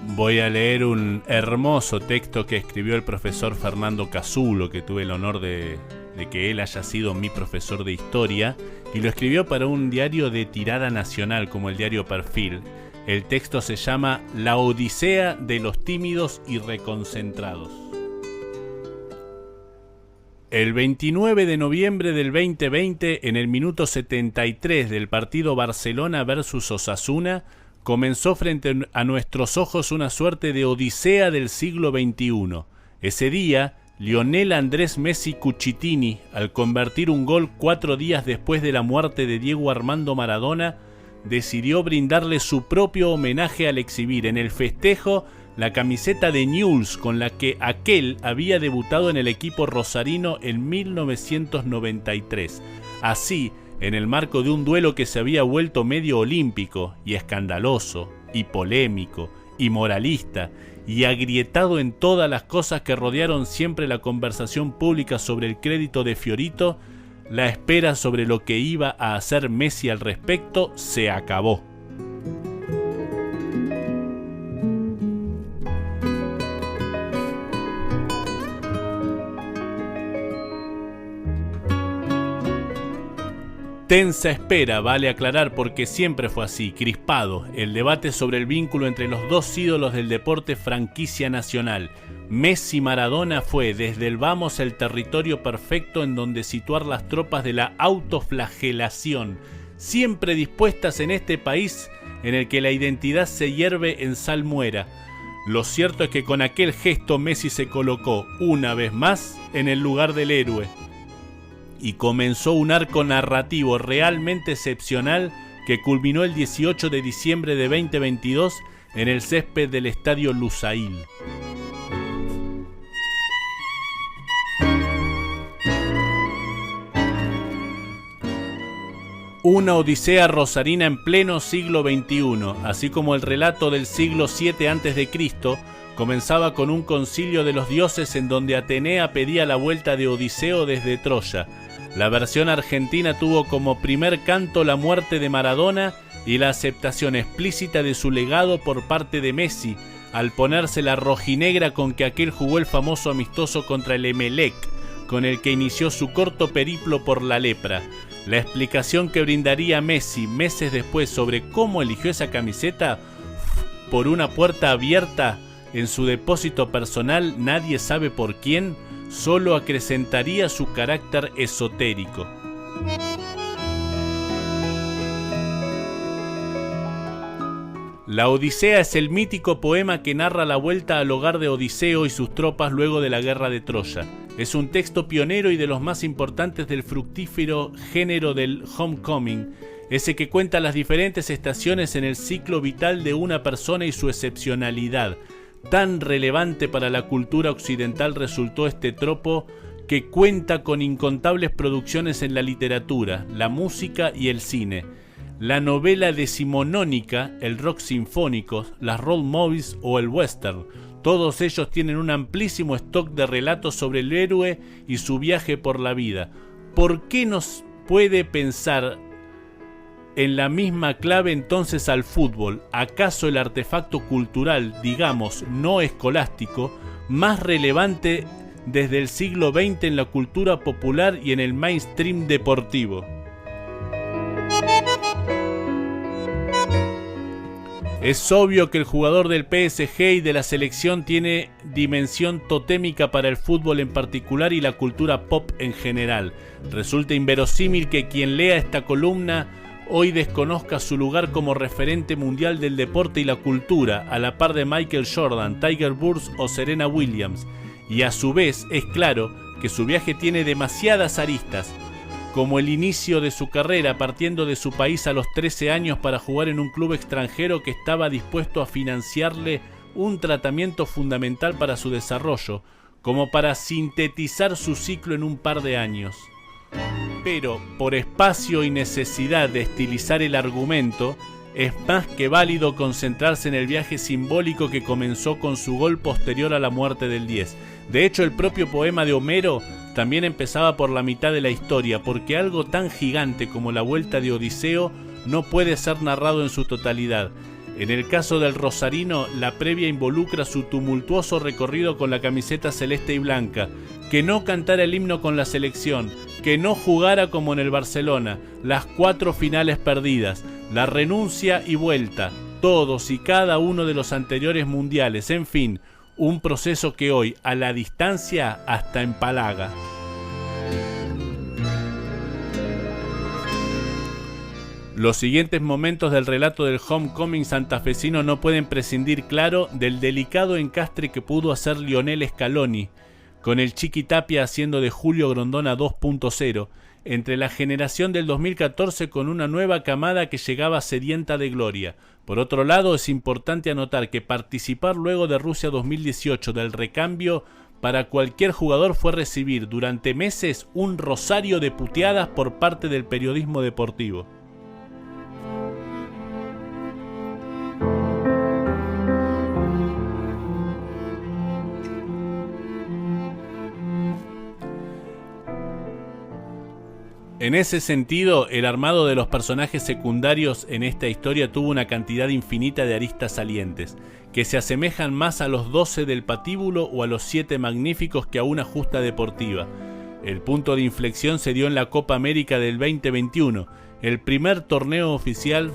Voy a leer un hermoso texto que escribió el profesor Fernando Casulo, que tuve el honor de que él haya sido mi profesor de historia, y lo escribió para un diario de tirada nacional como el diario Perfil. El texto se llama La Odisea de los tímidos y reconcentrados. El 29 de noviembre del 2020, en el minuto 73 del partido Barcelona versus Osasuna, comenzó frente a nuestros ojos una suerte de odisea del siglo XXI. Ese día, Lionel Andrés Messi Cucitini, al convertir un gol 4 días después de la muerte de Diego Armando Maradona, decidió brindarle su propio homenaje al exhibir en el festejo la camiseta de Newell's con la que aquel había debutado en el equipo rosarino en 1993. Así, en el marco de un duelo que se había vuelto medio olímpico y escandaloso y polémico y moralista y agrietado en todas las cosas que rodearon siempre la conversación pública sobre el crédito de Fiorito, la espera sobre lo que iba a hacer Messi al respecto se acabó. Tensa espera, vale aclarar, porque siempre fue así, crispado, el debate sobre el vínculo entre los dos ídolos del deporte franquicia nacional. Messi-Maradona fue desde el vamos el territorio perfecto en donde situar las tropas de la autoflagelación, siempre dispuestas en este país en el que la identidad se hierve en salmuera. Lo cierto es que con aquel gesto Messi se colocó, una vez más, en el lugar del héroe. Y comenzó un arco narrativo realmente excepcional que culminó el 18 de diciembre de 2022 en el césped del Estadio Lusail. Una odisea rosarina en pleno siglo XXI, así como el relato del siglo VII a.C., comenzaba con un concilio de los dioses en donde Atenea pedía la vuelta de Odiseo desde Troya. La versión argentina tuvo como primer canto la muerte de Maradona y la aceptación explícita de su legado por parte de Messi, al ponerse la rojinegra con que aquel jugó el famoso amistoso contra el Emelec, con el que inició su corto periplo por la lepra. La explicación que brindaría Messi meses después sobre cómo eligió esa camiseta por una puerta abierta en su depósito personal, nadie sabe por quién, solo acrecentaría su carácter esotérico. La Odisea es el mítico poema que narra la vuelta al hogar de Odiseo y sus tropas luego de la guerra de Troya. Es un texto pionero y de los más importantes del fructífero género del homecoming, ese que cuenta las diferentes estaciones en el ciclo vital de una persona y su excepcionalidad. Tan relevante para la cultura occidental resultó este tropo que cuenta con incontables producciones en la literatura, la música y el cine. La novela decimonónica, el rock sinfónico, las road movies o el western, todos ellos tienen un amplísimo stock de relatos sobre el héroe y su viaje por la vida. ¿Por qué nos puede pensar en la misma clave entonces al fútbol? ¿Acaso el artefacto cultural, digamos, no escolástico, más relevante desde el siglo XX en la cultura popular y en el mainstream deportivo? Es obvio que el jugador del PSG y de la selección tiene dimensión totémica para el fútbol en particular y la cultura pop en general. Resulta inverosímil que quien lea esta columna hoy desconozca su lugar como referente mundial del deporte y la cultura, a la par de Michael Jordan, Tiger Woods o Serena Williams. Y a su vez es claro que su viaje tiene demasiadas aristas, como el inicio de su carrera partiendo de su país a los 13 años para jugar en un club extranjero que estaba dispuesto a financiarle un tratamiento fundamental para su desarrollo, como para sintetizar su ciclo en un par de años. Pero, por espacio y necesidad de estilizar el argumento, es más que válido concentrarse en el viaje simbólico que comenzó con su gol posterior a la muerte del 10. De hecho, el propio poema de Homero también empezaba por la mitad de la historia, porque algo tan gigante como la vuelta de Odiseo no puede ser narrado en su totalidad. En el caso del rosarino, la previa involucra su tumultuoso recorrido con la camiseta celeste y blanca, que no cantara el himno con la selección, que no jugara como en el Barcelona, las 4 finales perdidas, la renuncia y vuelta, todos y cada uno de los anteriores mundiales, en fin, un proceso que hoy, a la distancia, hasta empalaga. Los siguientes momentos del relato del homecoming santafesino no pueden prescindir, claro, del delicado encastre que pudo hacer Lionel Scaloni, con el Chiqui Tapia haciendo de Julio Grondona 2.0, entre la generación del 2014 con una nueva camada que llegaba sedienta de gloria. Por otro lado, es importante anotar que participar luego de Rusia 2018 del recambio para cualquier jugador fue recibir durante meses un rosario de puteadas por parte del periodismo deportivo. En ese sentido, el armado de los personajes secundarios en esta historia tuvo una cantidad infinita de aristas salientes, que se asemejan más a los 12 del patíbulo o a los 7 magníficos que a una justa deportiva. El punto de inflexión se dio en la Copa América del 2021, el primer torneo oficial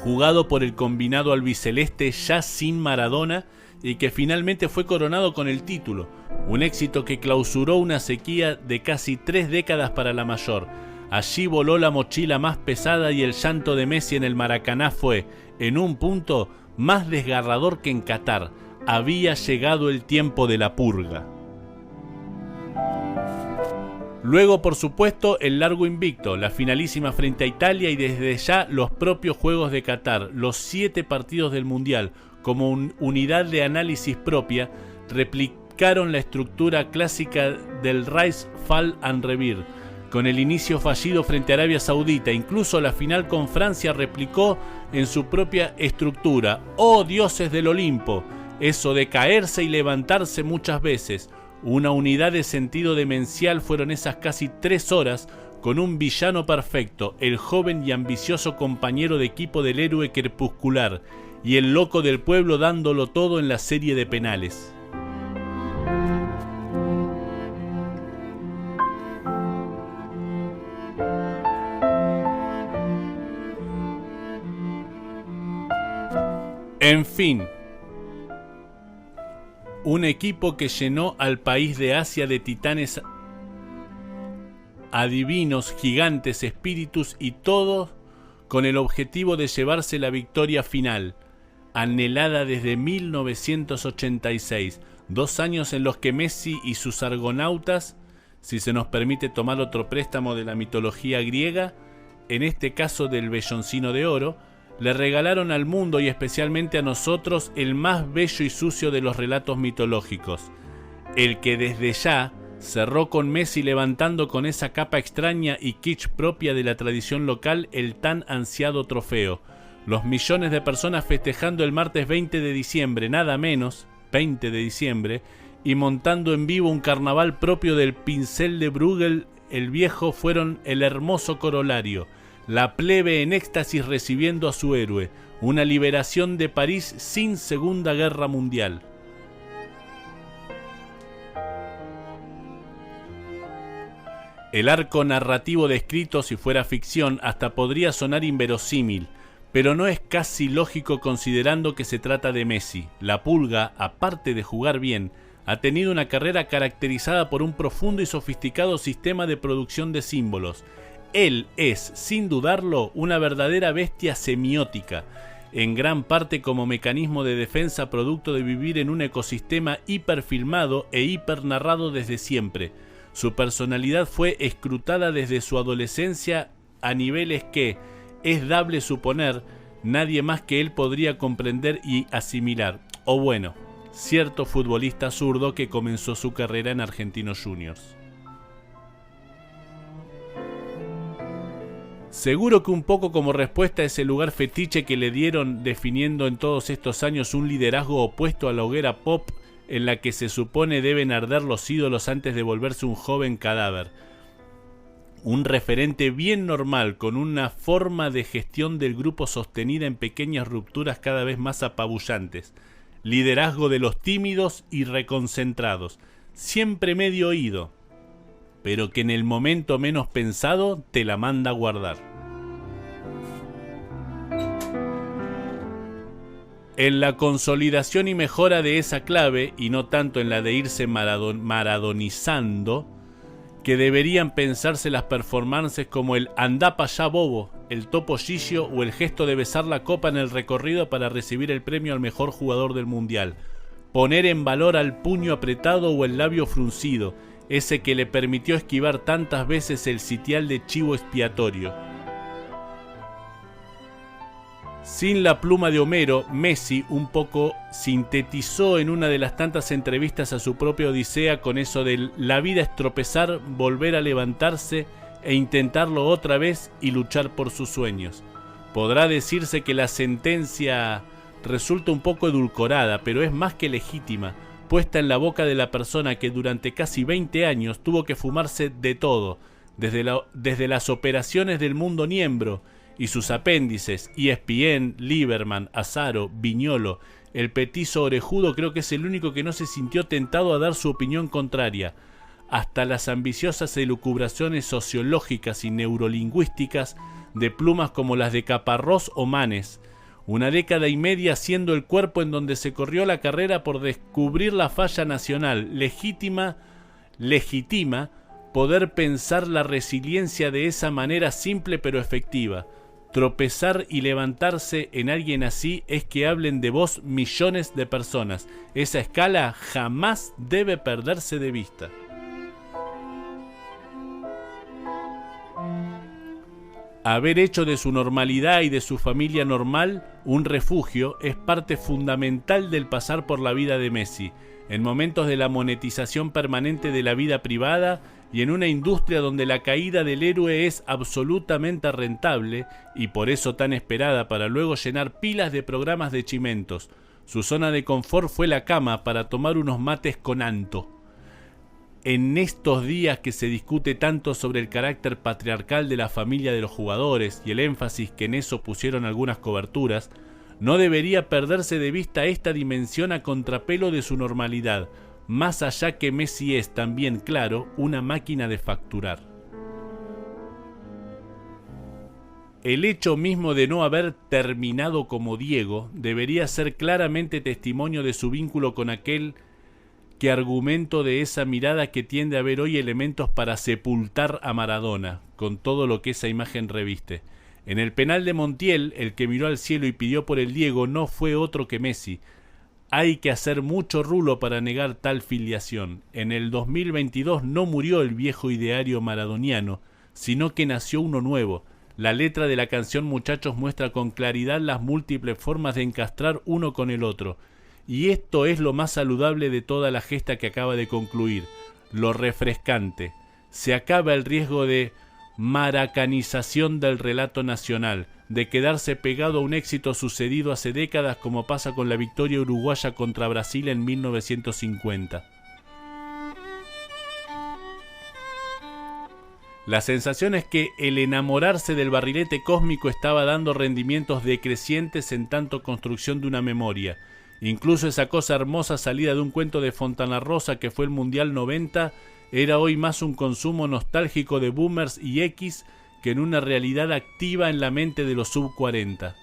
jugado por el combinado albiceleste ya sin Maradona y que finalmente fue coronado con el título, un éxito que clausuró una sequía de casi 3 décadas para la mayor. Allí voló la mochila más pesada y el llanto de Messi en el Maracaná fue, en un punto, más desgarrador que en Qatar. Había llegado el tiempo de la purga. Luego, por supuesto, el largo invicto, la finalísima frente a Italia y desde ya los propios Juegos de Qatar, los 7 partidos del Mundial, como unidad de análisis propia, replicaron la estructura clásica del Rise, Fall and Revere, con el inicio fallido frente a Arabia Saudita. Incluso la final con Francia replicó en su propia estructura. ¡Oh, dioses del Olimpo! Eso de caerse y levantarse muchas veces. Una unidad de sentido demencial fueron esas casi 3 horas con un villano perfecto, el joven y ambicioso compañero de equipo del héroe crepuscular, y el loco del pueblo dándolo todo en la serie de penales. En fin, un equipo que llenó al país de Asia de titanes, adivinos, gigantes, espíritus y todo con el objetivo de llevarse la victoria final, anhelada desde 1986, 2 años en los que Messi y sus argonautas, si se nos permite tomar otro préstamo de la mitología griega, en este caso del velloncino de oro, le regalaron al mundo y especialmente a nosotros el más bello y sucio de los relatos mitológicos, el que desde ya cerró con Messi levantando con esa capa extraña y kitsch propia de la tradición local el tan ansiado trofeo. Los millones de personas festejando el martes 20 de diciembre, nada menos, 20 de diciembre, y montando en vivo un carnaval propio del pincel de Bruegel el Viejo fueron el hermoso corolario. La plebe en éxtasis recibiendo a su héroe, una liberación de París sin Segunda Guerra Mundial. El arco narrativo descrito, si fuera ficción, hasta podría sonar inverosímil, pero no es casi lógico considerando que se trata de Messi. La Pulga, aparte de jugar bien, ha tenido una carrera caracterizada por un profundo y sofisticado sistema de producción de símbolos. Él es, sin dudarlo, una verdadera bestia semiótica, en gran parte como mecanismo de defensa producto de vivir en un ecosistema hiperfilmado e hipernarrado desde siempre. Su personalidad fue escrutada desde su adolescencia a niveles que, es dable suponer, nadie más que él podría comprender y asimilar. O bueno, cierto futbolista zurdo que comenzó su carrera en Argentinos Juniors. Seguro que un poco como respuesta a ese lugar fetiche que le dieron definiendo en todos estos años un liderazgo opuesto a la hoguera pop en la que se supone deben arder los ídolos antes de volverse un joven cadáver. Un referente bien normal, con una forma de gestión del grupo sostenida en pequeñas rupturas cada vez más apabullantes. Liderazgo de los tímidos y reconcentrados. Siempre medio oído, pero que en el momento menos pensado te la manda a guardar. En la consolidación y mejora de esa clave, y no tanto en la de irse maradonizando, que deberían pensarse las performances como el andá pa' allá bobo, el topo gigio o el gesto de besar la copa en el recorrido para recibir el premio al mejor jugador del mundial. Poner en valor al puño apretado o el labio fruncido, ese que le permitió esquivar tantas veces el sitial de chivo expiatorio. Sin la pluma de Homero, Messi un poco sintetizó en una de las tantas entrevistas a su propia Odisea con eso de la vida es tropezar, volver a levantarse e intentarlo otra vez y luchar por sus sueños. Podrá decirse que la sentencia resulta un poco edulcorada, pero es más que legítima, puesta en la boca de la persona que durante casi 20 años tuvo que fumarse de todo, desde las operaciones del mundo Niembro y sus apéndices, ESPN, Lieberman, Azaro, Viñolo. El petizo orejudo creo que es el único que no se sintió tentado a dar su opinión contraria, hasta las ambiciosas elucubraciones sociológicas y neurolingüísticas de plumas como las de Caparrós o Manes. Una década y media siendo el cuerpo en donde se corrió la carrera por descubrir la falla nacional, legitima poder pensar la resiliencia de esa manera simple pero efectiva. Tropezar y levantarse en alguien así es que hablen de vos millones de personas. Esa escala jamás debe perderse de vista. Haber hecho de su normalidad y de su familia normal un refugio es parte fundamental del pasar por la vida de Messi, en momentos de la monetización permanente de la vida privada y en una industria donde la caída del héroe es absolutamente rentable y por eso tan esperada para luego llenar pilas de programas de chimentos. Su zona de confort fue la cama para tomar unos mates con Anto. En estos días que se discute tanto sobre el carácter patriarcal de la familia de los jugadores y el énfasis que en eso pusieron algunas coberturas, no debería perderse de vista esta dimensión a contrapelo de su normalidad, más allá que Messi es también, claro, una máquina de facturar. El hecho mismo de no haber terminado como Diego debería ser claramente testimonio de su vínculo con aquel que argumento de esa mirada que tiende a ver hoy elementos para sepultar a Maradona, con todo lo que esa imagen reviste. En el penal de Montiel, el que miró al cielo y pidió por el Diego no fue otro que Messi. Hay que hacer mucho rulo para negar tal filiación. En el 2022 no murió el viejo ideario maradoniano, sino que nació uno nuevo. La letra de la canción Muchachos muestra con claridad las múltiples formas de encastrar uno con el otro. Y esto es lo más saludable de toda la gesta que acaba de concluir, lo refrescante. Se acaba el riesgo de maracanización del relato nacional, de quedarse pegado a un éxito sucedido hace décadas como pasa con la victoria uruguaya contra Brasil en 1950. La sensación es que el enamorarse del barrilete cósmico estaba dando rendimientos decrecientes en tanto construcción de una memoria. Incluso esa cosa hermosa salida de un cuento de Fontana Rosa que fue el Mundial 90 era hoy más un consumo nostálgico de boomers y X que en una realidad activa en la mente de los sub-40.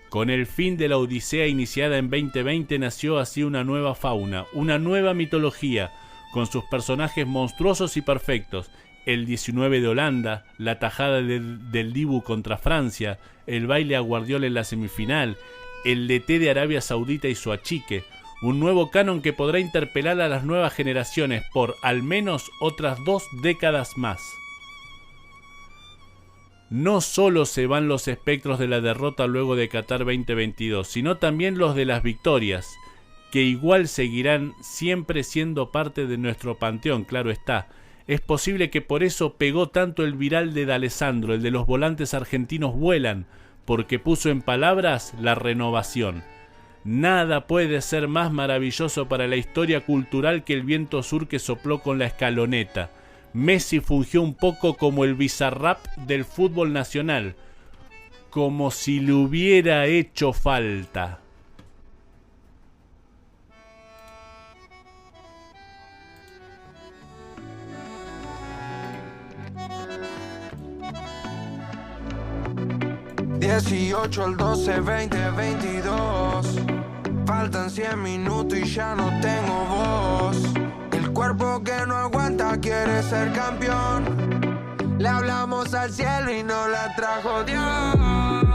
Con el fin de la Odisea iniciada en 2020 nació así una nueva fauna, una nueva mitología, con sus personajes monstruosos y perfectos. El 19 de Holanda, la tajada del Dibu contra Francia, el baile a Guardiola en la semifinal, el DT de Arabia Saudita y su achique, un nuevo canon que podrá interpelar a las nuevas generaciones por al menos otras 2 décadas más. No solo se van los espectros de la derrota luego de Qatar 2022, sino también los de las victorias, que igual seguirán siempre siendo parte de nuestro panteón, claro está. Es posible que por eso pegó tanto el viral de D'Alessandro, el de los volantes argentinos vuelan, porque puso en palabras la renovación. Nada puede ser más maravilloso para la historia cultural que el viento sur que sopló con la escaloneta. Messi fungió un poco como el Bizarrap del fútbol nacional, como si le hubiera hecho falta. ...18 al 12, 20, 22... Faltan 100 minutos y ya no tengo voz. El cuerpo que no aguanta quiere ser campeón. Le hablamos al cielo y no la trajo Dios.